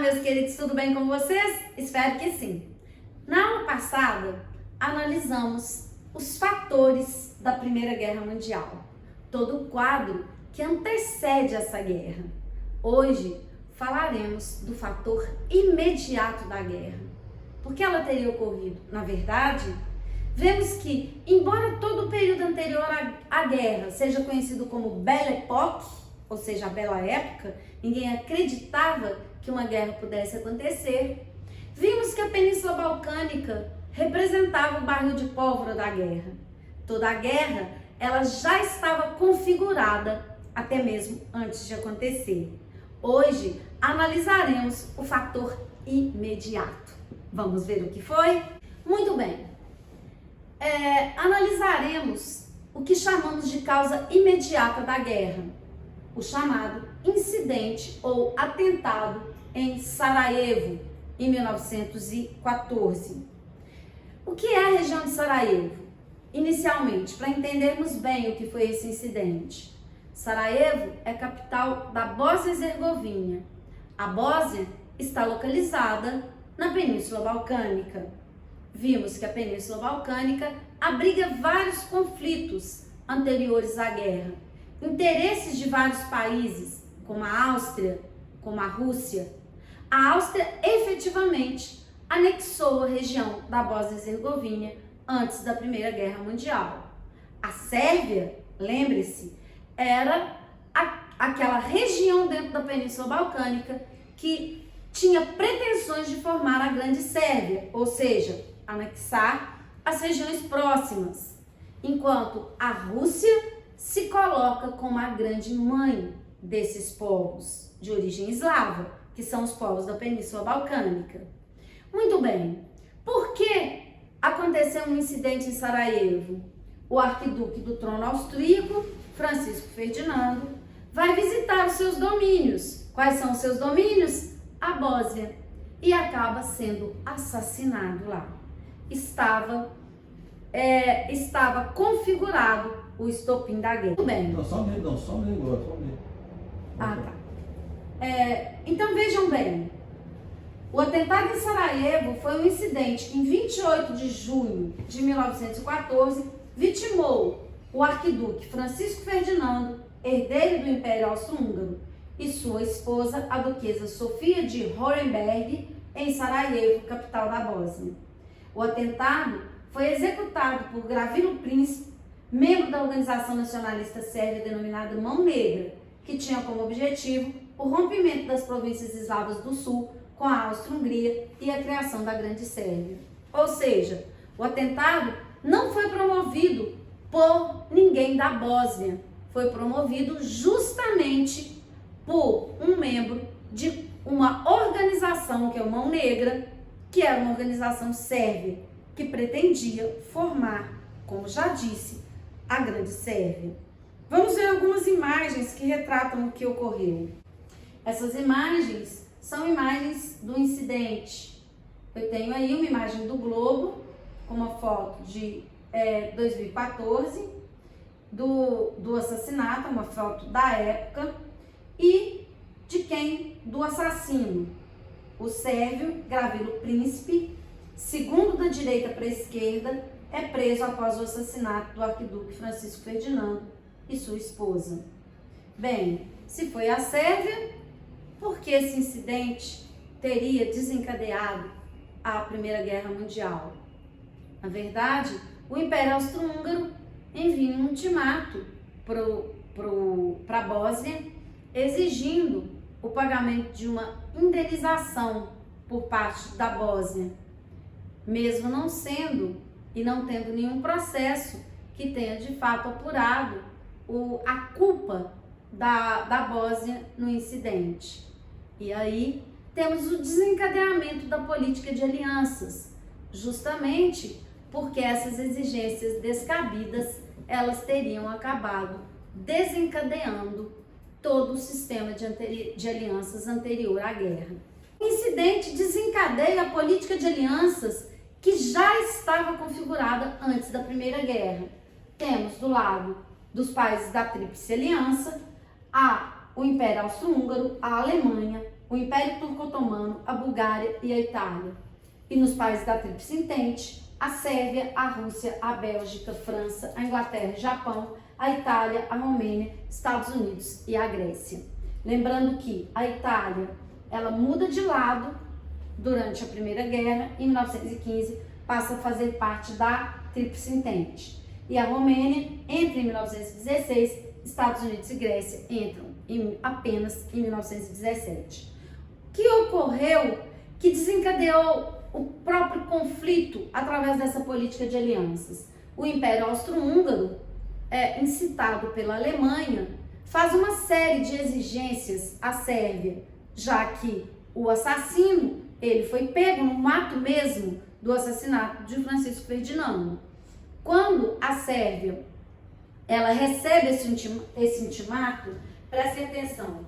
meus queridos, tudo bem com vocês? Espero que sim. Na aula passada, analisamos os fatores da Primeira Guerra Mundial, todo o quadro que antecede essa guerra. Hoje, falaremos do fator imediato da guerra. Por que ela teria ocorrido? Na verdade, vemos que, embora todo o período anterior à guerra seja conhecido como Belle Époque, ou seja, a Bela Época, ninguém acreditava que uma guerra pudesse acontecer. Vimos que a Península Balcânica representava o barril de pólvora da guerra. Toda a guerra, ela já estava configurada, até mesmo antes de acontecer. Hoje, analisaremos o fator imediato. Vamos ver o que foi? Muito bem. Analisaremos o que chamamos de causa imediata da guerra, o chamado incidente ou atentado em Sarajevo, em 1914. O que é a região de Sarajevo? Inicialmente, para entendermos bem o que foi esse incidente, Sarajevo é capital da Bósnia-Herzegovina. A Bósnia está localizada na Península Balcânica. Vimos que a Península Balcânica abriga vários conflitos anteriores à guerra, interesses de vários países, como a Áustria, como a Rússia. A Áustria efetivamente anexou a região da Bósnia-Herzegovina antes da Primeira Guerra Mundial. A Sérvia, lembre-se, era aquela região dentro da Península Balcânica que tinha pretensões de formar a Grande Sérvia, ou seja, anexar as regiões próximas, enquanto a Rússia se coloca como a grande mãe desses povos de origem eslava, que são os povos da Península Balcânica. Muito bem, por que aconteceu um incidente em Sarajevo? O arquiduque do trono austríaco, Francisco Ferdinando, vai visitar os seus domínios. Quais são os seus domínios? A Bósnia. E acaba sendo assassinado lá. Estava configurado o estopim da guerra. Tudo bem. Só um minuto. Ah, tá. Então vejam bem, o atentado em Sarajevo foi um incidente que em 28 de junho de 1914 vitimou o arquiduque Francisco Ferdinando, herdeiro do Império Austro-Húngaro, e sua esposa, a duquesa Sofia de Hohenberg, em Sarajevo, capital da Bósnia. O atentado foi executado por Gavrilo Princip, membro da organização nacionalista sérvia denominada Mão Negra, que tinha como objetivo o rompimento das províncias eslavas do sul com a Áustria-Hungria e a criação da Grande Sérvia. Ou seja, o atentado não foi promovido por ninguém da Bósnia, foi promovido justamente por um membro de uma organização que é o Mão Negra, que era uma organização sérvia que pretendia formar, como já disse, a Grande Sérvia. Vamos ver algumas imagens que retratam o que ocorreu. Essas imagens são imagens do incidente. Eu tenho aí uma imagem do Globo, com uma foto de 2014, do assassinato, uma foto da época, e do assassino, o sérvio Gavrilo Princip, segundo da direita para a esquerda, é preso após o assassinato do arquiduque Francisco Ferdinando e sua esposa. Bem, se foi a Sérvia, por que esse incidente teria desencadeado a Primeira Guerra Mundial? Na verdade, o Império Austro-Húngaro envia um ultimato para a Bósnia, exigindo o pagamento de uma indenização por parte da Bósnia, mesmo não sendo e não tendo nenhum processo que tenha de fato apurado a culpa da Bósnia no incidente. E aí temos o desencadeamento da política de alianças, justamente porque essas exigências descabidas, elas teriam acabado desencadeando todo o sistema de alianças anterior à guerra. O incidente desencadeia a política de alianças que já estava configurada antes da Primeira Guerra. Temos do lado dos países da Tríplice Aliança o Império Austro-Húngaro, a Alemanha o Império Turco-Otomano, a Bulgária e a Itália. E nos países da Tríplice Entente, a Sérvia, a Rússia, a Bélgica, a França, a Inglaterra, o Japão, a Itália, a Romênia, Estados Unidos e a Grécia. Lembrando que a Itália, ela muda de lado durante a Primeira Guerra, em 1915 passa a fazer parte da Tríplice Entente. E a Romênia entra em 1916, Estados Unidos e Grécia entram apenas em 1917. O que ocorreu que desencadeou o próprio conflito através dessa política de alianças? O Império Austro-Húngaro, incitado pela Alemanha, faz uma série de exigências à Sérvia, já que o assassino, ele foi pego no ato mesmo do assassinato de Francisco Ferdinando. Quando a Sérvia ela recebe esse intimato, prestem atenção,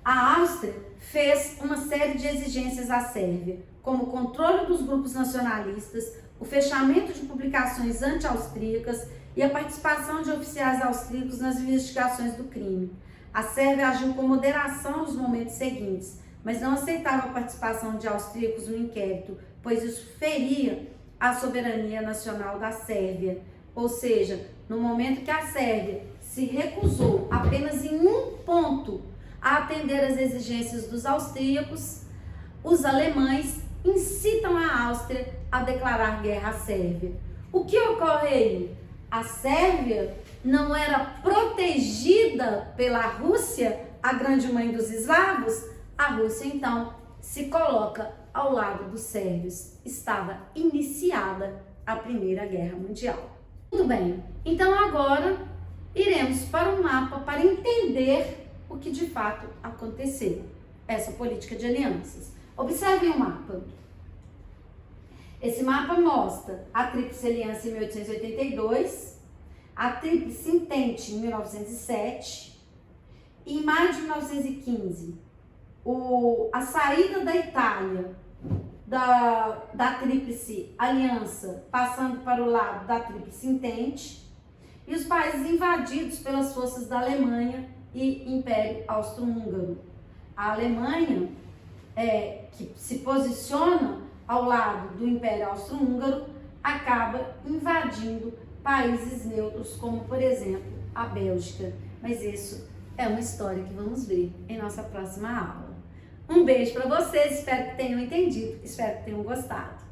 a Áustria fez uma série de exigências à Sérvia, como o controle dos grupos nacionalistas, o fechamento de publicações anti-austríacas e a participação de oficiais austríacos nas investigações do crime. A Sérvia agiu com moderação nos momentos seguintes, mas não aceitava a participação de austríacos no inquérito, pois isso feria a soberania nacional da Sérvia. Ou seja, no momento que a Sérvia se recusou apenas em um ponto a atender às exigências dos austríacos, os alemães incitam a Áustria a declarar guerra à Sérvia. O que ocorre aí? A Sérvia não era protegida pela Rússia, a grande mãe dos eslavos? A Rússia, então, se coloca ao lado dos sérvios. Estava iniciada a Primeira Guerra Mundial. Muito bem, então agora iremos para o mapa para entender o que de fato aconteceu, essa política de alianças. Observem o mapa. Esse mapa mostra a Tríplice Aliança em 1882, a Tríplice Entente em 1907, e em maio de 1915, a saída da Itália da Tríplice Aliança, passando para o lado da Tríplice Entente, e os países invadidos pelas forças da Alemanha e Império Austro-Húngaro. A Alemanha, que se posiciona ao lado do Império Austro-Húngaro, acaba invadindo países neutros, como por exemplo a Bélgica. Mas isso é uma história que vamos ver em nossa próxima aula. Um beijo para vocês, espero que tenham entendido, espero que tenham gostado.